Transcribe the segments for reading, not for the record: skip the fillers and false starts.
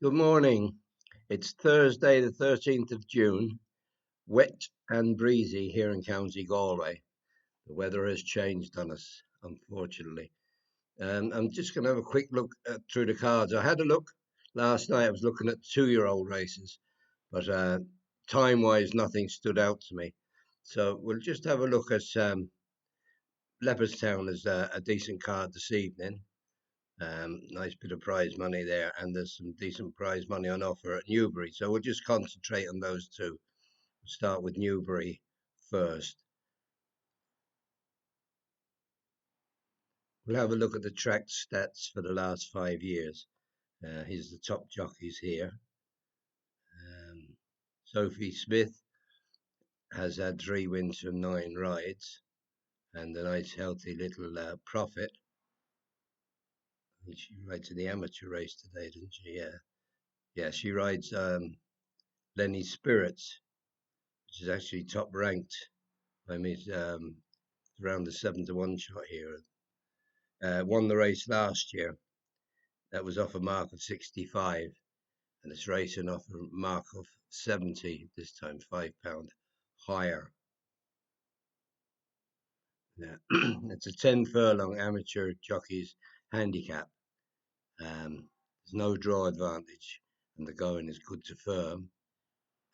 Good morning. It's Thursday, the 13th of June. Wet and breezy here in County Galway. The weather has changed on us, unfortunately. I'm just going to have a quick look through the cards. I had a look last night. I was looking at 2-year-old races, but time-wise, nothing stood out to me. So we'll just have a look at Leopardstown as a decent card this evening. Nice bit of prize money there, and there's some decent prize money on offer at Newbury. So we'll just concentrate on those two. We'll start with Newbury first. We'll have a look at the track stats for the last 5 years. Here's the top jockeys here. Sophie Smith has had 3 wins from 9 rides, and a nice healthy little Profit. I think she rides in the amateur race today, doesn't she? Yeah. She rides Lenny Spirits, which is actually top ranked. I mean, around the 7-1 shot here. Won the race last year. That was off a mark of 65, and it's racing off a mark of 70 this time, £5 higher. Yeah. It's a 10 furlong amateur jockey's handicap. There's no draw advantage, and the going is good to firm.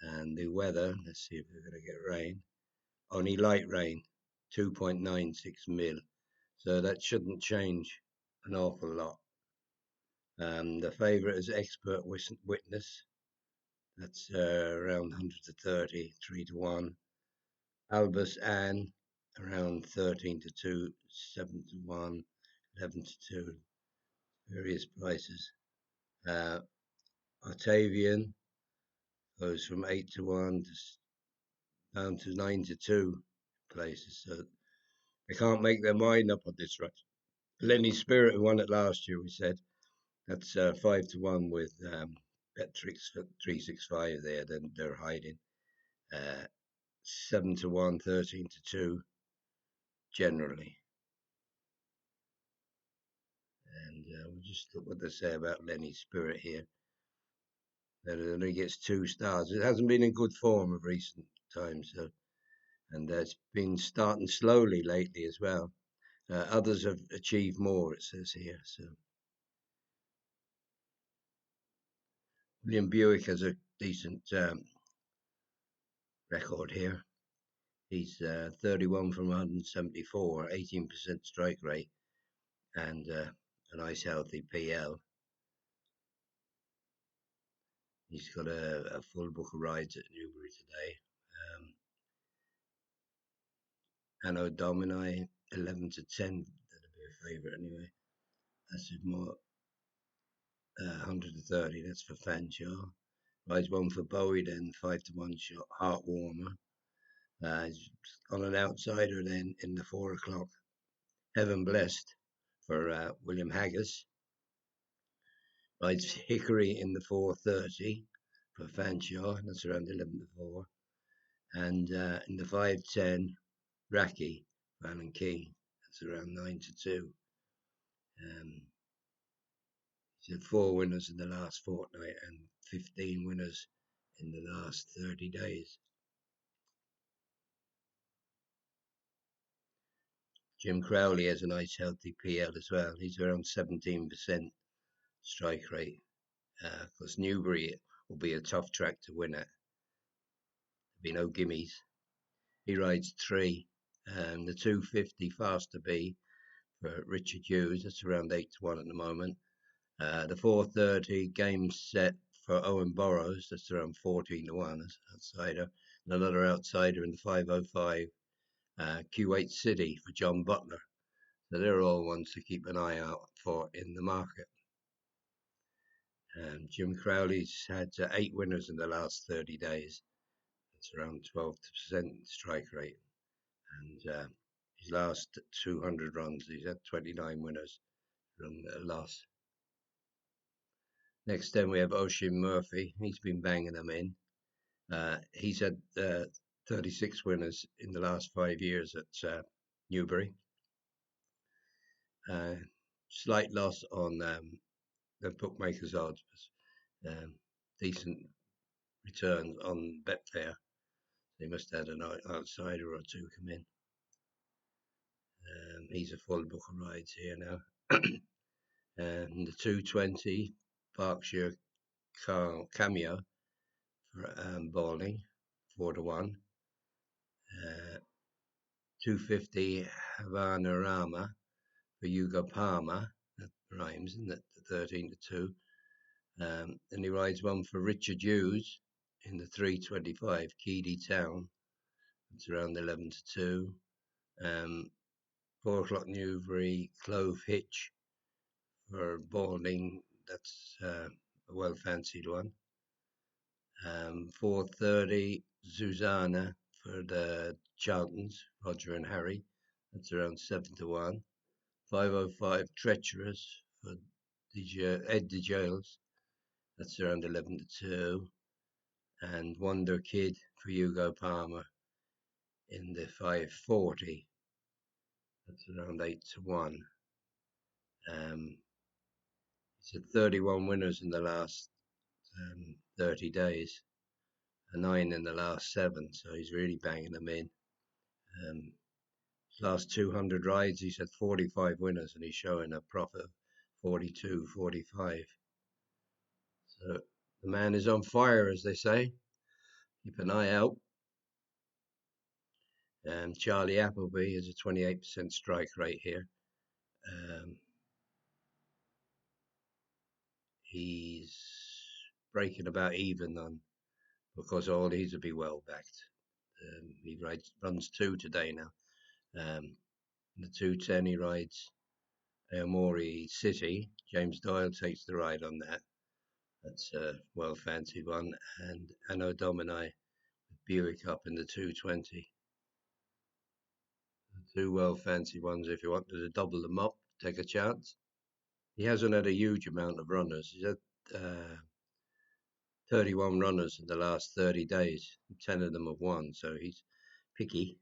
And the weather, let's see if we're going to get rain. Only light rain, 2.96 mil. So that shouldn't change an awful lot. The favourite is Expert Witness. That's around 100 to 30, 3-1. Albus Ann, around 13 to 2, 7 to 1, 11 to 2, various prices. Octavian goes from 8 to 1 down to 9 to 2 places. So they can't make their mind up on this race. Lenny Spirit, who won it last year, we said, that's 5 to 1 with Betrix for 365 there, then they're hiding. 7 to 1, 13 to 2, generally. And we'll just look what they say about Lenny Spirit here. That it only gets 2 stars. It hasn't been in good form of recent times, so, and it's been starting slowly lately as well. Others have achieved more, it says here. So William Buick has a decent record here. He's 31 from 174, 18% strike rate, and a nice healthy PL. He's got a full book of rides at Newbury today. Anno Domini, 11 to 10. That'll be a favourite anyway. That's more 100 to 30. That's for Fanshawe. Rides 1 for Bowie then, 5 to 1 shot. Heart Warmer. He's on an outsider then in the 4 o'clock. Heaven Blessed for William Haggis. Rides Hickory in the 4:30 for Fanshawe. That's around 11 to 4. And in the 5:10, Racky for Alan Key. That's around 9 to 2. He's had 4 winners in the last fortnight and 15 winners in the last 30 days. Jim Crowley has a nice healthy PL as well. He's around 17% strike rate. Because Newbury will be a tough track to win at. There'll be no gimmies. He rides 3. The 250 Fast to Be for Richard Hughes. That's around 8 to 1 at the moment. The 4:30 Game Set for Owen Burrows. That's around 14 to 1 as outsider. And another outsider in the 5:05 Kuwait City for John Butler. So they're all ones to keep an eye out for in the market. Jim Crowley's had 8 winners in the last 30 days. That's around 12% strike rate. And his last 200 runs, he's had 29 winners from a loss. Next then we have Oisin Murphy. He's been banging them in. He's had 36 winners in the last 5 years at Newbury. Slight loss on the bookmakers' odds. Um, decent returns on Betfair. They must have had an outsider or two come in. He's a full book of rides here now. And the 220 Berkshire Cameo for Balding, 4-1. 250 Havana Rama for Hugo Palmer. That rhymes, isn't it? 13-2. And he rides one for Richard Hughes in the 325 Keady Town. It's around 11-2. 4 o'clock Newbury Clove Hitch for Balding. That's a well fancied one. 4:30 Susanna for the Charltons, Roger and Harry. That's around 7-1. 5:05 Treacherous for Ed DeJales. That's around 11-2. And Wonder Kid for Hugo Palmer in the 5:40. That's around 8-1. He's had 31 winners in the last 30 days, and 9 in the last 7, so he's really banging them in. His last 200 rides, he's had 45 winners, and he's showing a profit of 42, 45. So the man is on fire, as they say. Keep an eye out. Charlie Appleby has a 28% strike rate here. He's breaking about even on, because all these will be well backed. He runs 2 today now. The 210 he rides Aomori City. James Doyle takes the ride on that. That's a well fancied one. And Anno Domini with Buick up in the 220. Two well fancied ones if you wanted to double them up, take a chance. He hasn't had a huge amount of runners. He's had 31 runners in the last 30 days. 10 of them have won, so he's picky.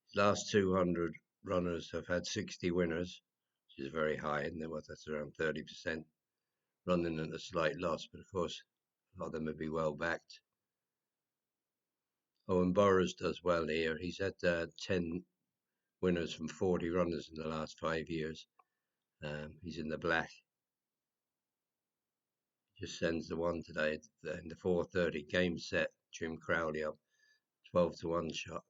His last 200 runners have had 60 winners, which is very high, and that's around 30%. Running at a slight loss, but of course, a lot of them would be well backed. Owen Burrows does well here. He's had 10 winners from 40 runners in the last 5 years. He's in the black. Just sends the one today in the 4:30 game set. Jim Crowley up 12-1 shot.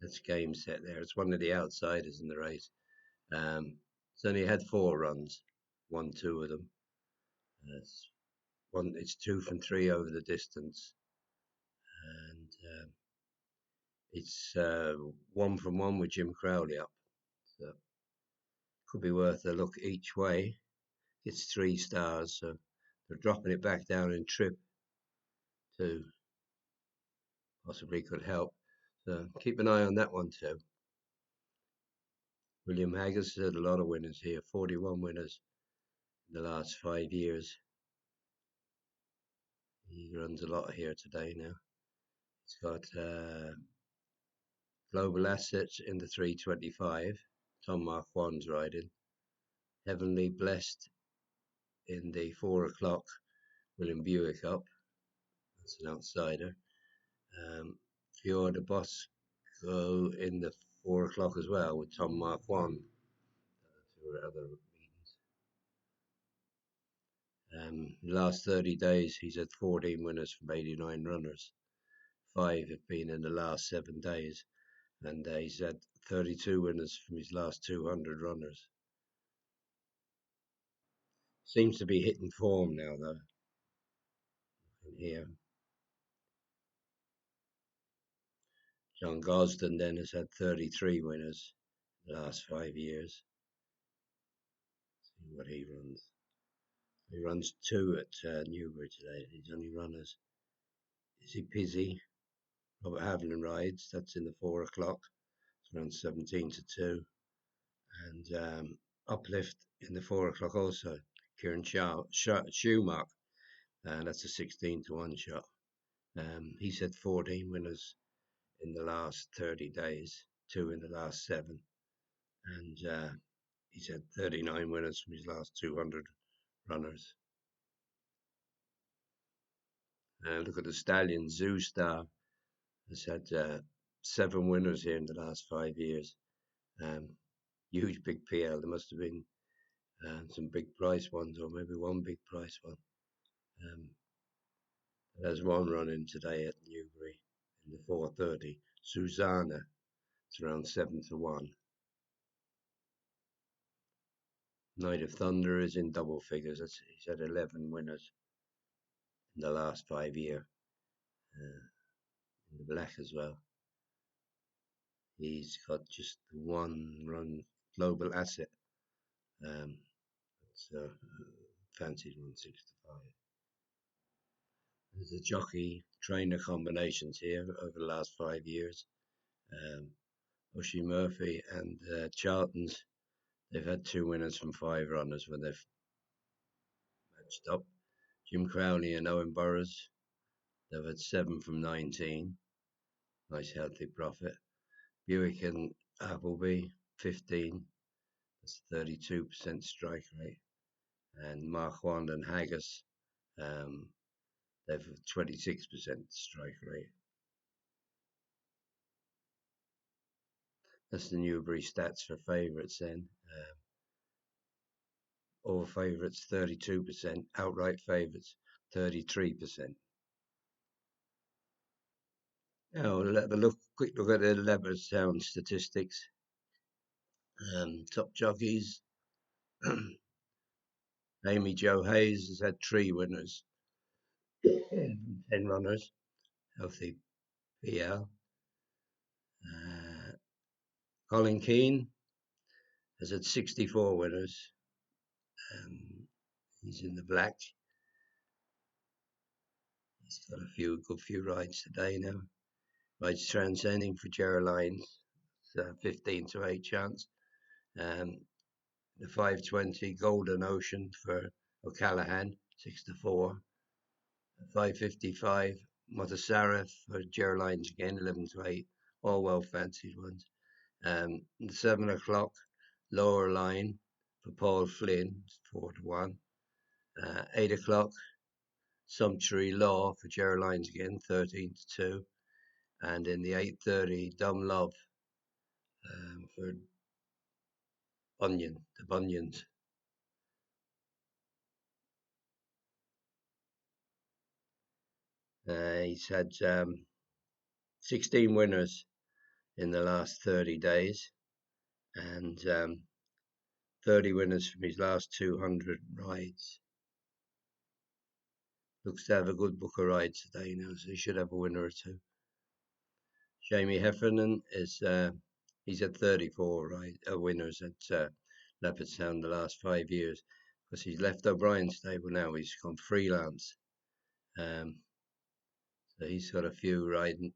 That's game set there. It's one of the outsiders in the race. It's only had 4 runs, won 2 of them. It's 2 from 3 over the distance, and it's 1 from 1 with Jim Crowley up. So could be worth a look each way. It's 3 stars, so they're dropping it back down in trip too. Possibly could help. So keep an eye on that one too. William Haggis had a lot of winners here, 41 winners in the last 5 years. He runs a lot here today now. He's got Global Assets in the 325. Tom Marquand's riding. Heavenly Blessed in the 4 o'clock. William Buick up. That's an outsider. Fior de Bosco in the 4 o'clock as well with Tom Marquand. 2 other meetings. Last 30 days, he's had 14 winners from 89 runners. 5 have been in the last 7 days, and he's had 32 winners from his last 200 runners. Seems to be hitting form now, though. Here, John Gosden then has had 33 winners in the last 5 years. See what he runs. He runs 2 at Newbury today. His only runners. Izzy Pizzy, Robert Haviland rides. That's in the 4 o'clock. It's around 17-2. And Uplift in the 4 o'clock also. Kieran Schumacher. And that's a 16-1 shot. He's had 14 winners in the last 30 days, 2 in the last 7. And he's had 39 winners from his last 200 runners. Look at the stallion, Zoo Star, has had 7 winners here in the last 5 years. Huge big PL. There must have been some big price ones, or maybe one big price one. There's one running today at Newbury in the 4:30. Susanna, it's around 7-1. Night of Thunder is in double figures. He's had 11 winners in the last 5 years. In the black as well. He's got just one run global asset. It's fancied 165. There's a jockey trainer combinations here over the last 5 years. Oshie Murphy and Charlton's, they've had 2 winners from 5 runners when they've matched up. Jim Crowley and Owen Burrows, they've had 7 from 19. Nice healthy profit. Buick and Appleby, 15. That's 32% strike rate. And Marquand and Haggis, they've 26% strike rate. That's the Newbury stats for favourites then. All favourites 32%, outright favourites 33%. Now we'll have a quick look at the Leopardstown statistics. Top jockeys. Amy Jo Hayes has had 3 winners, 10 runners, healthy PL. Colin Keane has had 64 winners. He's in the black. He's got a good few rides today now. Rides transcending for Geraldine, 15-8 chance. The 520 Golden Ocean for O'Callaghan, 6-4. 555 Mutasarref for Geraldine's again, 11-8. All well fancied ones. The 7 o'clock lower line for Paul Flynn, 4-1. 8 o'clock Sumptuary Law for Geraldine's again, 13-2. And in the 8:30 Dumb Love for the Bunions. He's had 16 winners in the last 30 days and 30 winners from his last 200 rides. Looks to have a good book of rides today now, so he should have a winner or 2. Jamie Heffernan is he's had 34 winners at Leopardstown the last 5 years because he's left O'Brien's stable now. He's gone freelance. So he's got a few running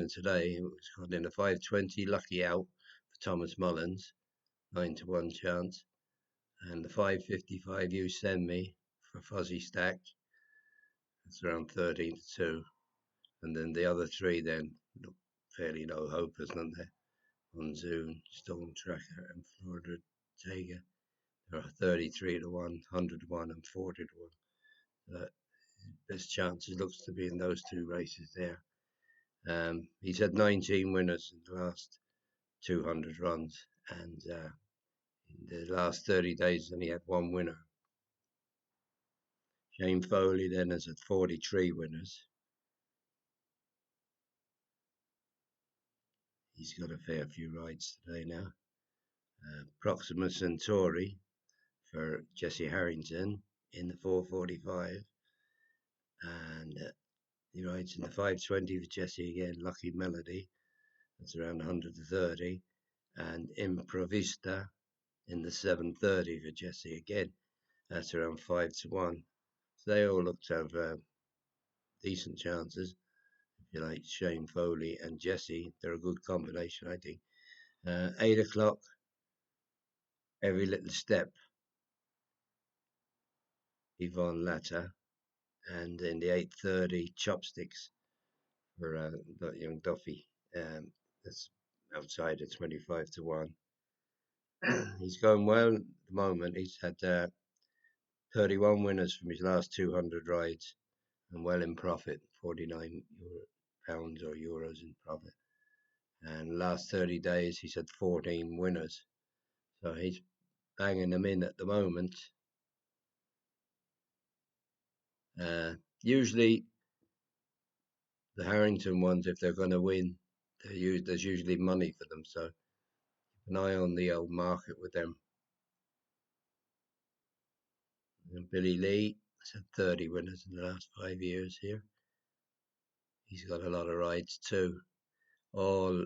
today. He's got in a 520 Lucky Out for Thomas Mullins, 9-1 chance. And the 555 You Send Me for Fuzzy Stack. It's around 13-2. And then the other 3 then look fairly no hope, isn't there? Monsoon, Storm Tracker, and Florida Tiger. There are 33-1, 100-1, and 40-1. Best chances looks to be in those 2 races there. He's had 19 winners in the last 200 runs, and in the last 30 days only had 1 winner. Shane Foley then has had 43 winners. He's got a fair few rides today now. Proxima Centauri for Jesse Harrington in the 4:45, and he rides in the 5:20 for Jesse again. Lucky Melody, that's around 130, and Improvista in the 7:30 for Jesse again. That's around 5-1. So they all look to have decent chances. If you like Shane Foley and Jesse, they're a good combination, I think. 8 o'clock, Every Little Step, Yvonne Latta, and in the 8:30 Chopsticks for young Duffy. That's outside at 25-1. He's going well at the moment. He's had 31 winners from his last 200 rides and well in profit, 49 pounds or euros in profit. And last 30 days, he's had 14 winners. So he's banging them in at the moment. Usually, the Harrington ones, if they're going to win, there's usually money for them. So keep an eye on the old market with them. And Billy Lee has had 30 winners in the last 5 years here. He's got a lot of rides too. All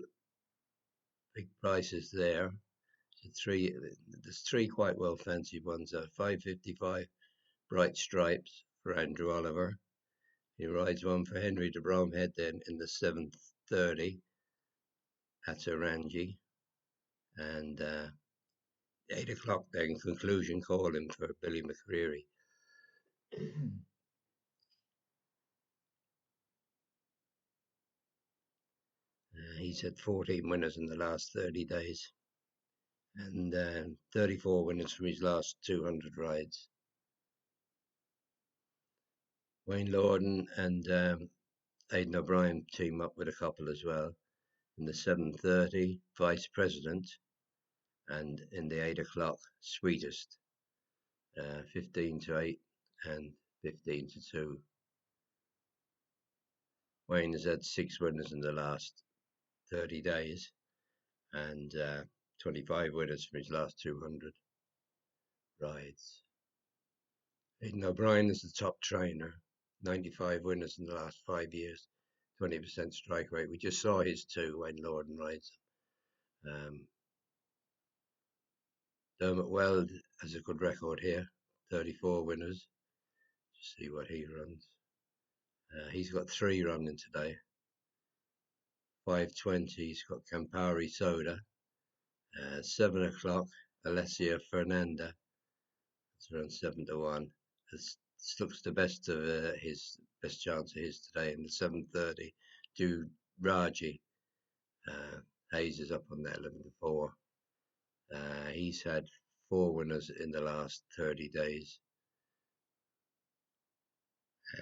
big prices there. There's three quite well fancied ones. 555 Bright Stripes for Andrew Oliver. He rides one for Henry de Bromhead then in the 7:30 at Orangi. And 8 o'clock then conclusion calling for Billy McCreary. He's had 14 winners in the last 30 days and 34 winners from his last 200 rides. Wayne Lorden and Aidan O'Brien team up with a couple as well in the 7:30 Vice President and in the 8 o'clock Sweetest, 15-8 and 15-2. Wayne has had 6 winners in the last 30 days and 25 winners from his last 200 rides. Aidan O'Brien is the top trainer, 95 winners in the last 5 years, 20% strike rate. We just saw his two when Lorden rides. Dermot Weld has a good record here, 34 winners. Just see what he runs. He's got 3 running today. 5:20, he's got Campari Soda. 7 o'clock, Alessia Fernanda. It's around 7-1. This looks the best of his best chance of his today in the 7:30. Do Raji. Hayes is up on that 11-4. He's had 4 winners in the last 30 days.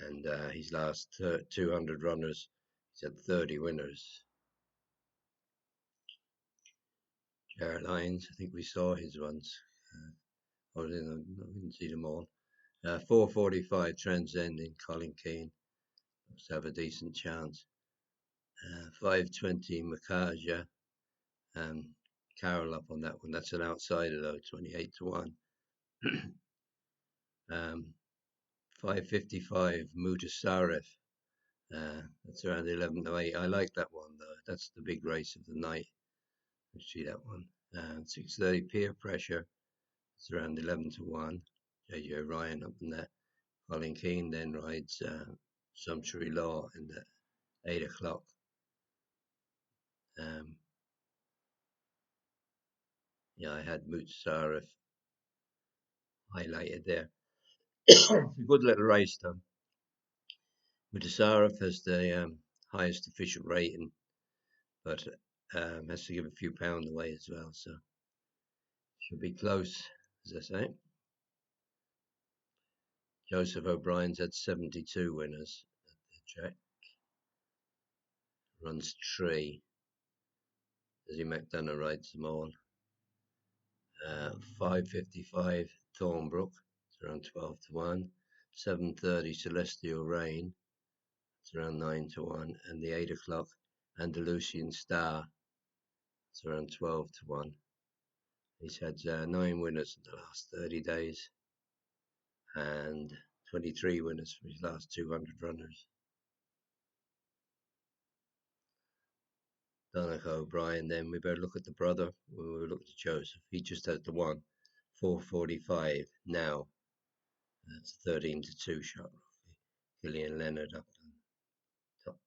And his last 200 runners, he's had 30 winners. Jared Lyons, I think we saw his ones. I didn't see them all. 4:45 Transcending, Colin Keane. Looks to have a decent chance. 5:20 Makaja. Carroll up on that one. That's an outsider though, 28-1. 5:55 Mutasarref. That's around 11-8. I like that one though. That's the big race of the night. Let's see that one. 6:30 Peer Pressure. It's around 11-1. JJ Ryan up in that. Colin Keane then rides Sumptuary Law in the 8 o'clock. Yeah, I had Mutasarref highlighted there. It's a good little race though. Mutasarref has the highest official rating, but has to give a few pounds away as well, so should be close, as I say. Joseph O'Brien's had 72 winners at the track. Runs Tree. Lizzie McDonough rides them all. 5:55 Thornbrook. It's around 12-1. 7:30 Celestial Rain. It's around 9-1. And the 8 o'clock Andalusian Star. It's around 12-1. He's had 9 winners in the last 30 days and 23 winners from his last 200 runners. Donnacha O'Brien, then we better look at the brother. We will look at Joseph. He just has the one. 4:45 now. That's a 13-2 shot, roughly. Killian Leonard up on top.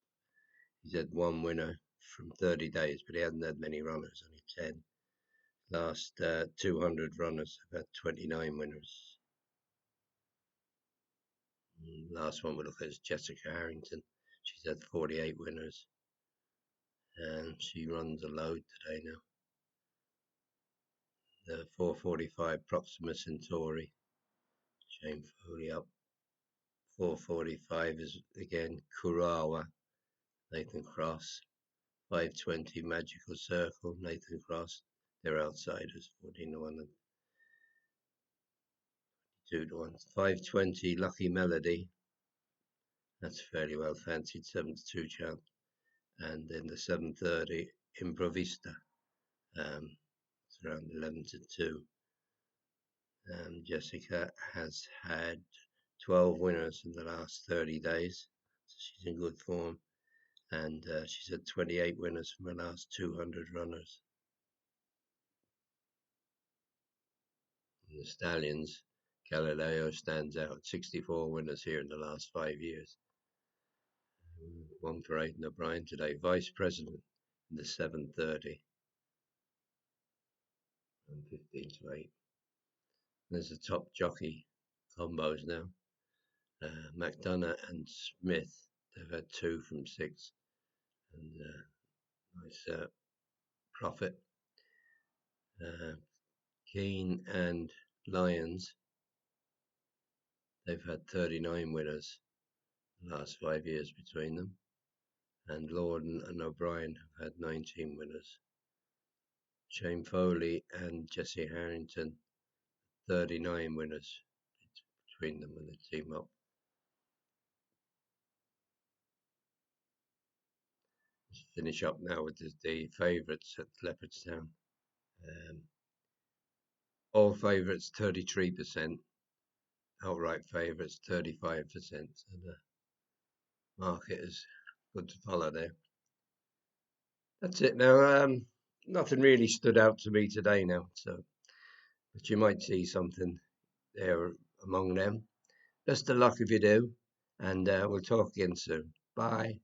He's had 1 winner from 30 days, but he hasn't had many runners, only 10. Last 200 runners have had 29 winners. Last one we look at is Jessica Harrington. She's had 48 winners. And she runs a load today now. The 445 Proxima Centauri. Shane Foley up. 445 is again Kurawa, Nathan Cross. 520 Magical Circle, Nathan Cross. They're outsiders, 14 to 1 and 2 to 1. 520 Lucky Melody. That's fairly well fancied, 7 to 2 chance. And then the 730 Improvista. It's around 11 to 2. Jessica has had 12 winners in the last 30 days. So she's in good form. And she's had 28 winners from the last 200 runners. And the Stallions, Galileo stands out. 64 winners here in the last 5 years. One for Aidan O'Brien today. Vice President in the 730. And 15 to 8. There's the top jockey combos now. McDonough and Smith, they've had 2 from 6. And nice profit. Keane and Lyons, they've had 39 winners the last 5 years between them. And Lorden and O'Brien have had 19 winners. Shane Foley and Jesse Harrington, 39 winners between them when they team up. Let's finish up now with the favourites at Leopardstown. All favourites 33%, outright favourites 35%. So the market is good to follow there. That's it now. Nothing really stood out to me today now, but you might see something there among them. Best of luck if you do, and we'll talk again soon. Bye.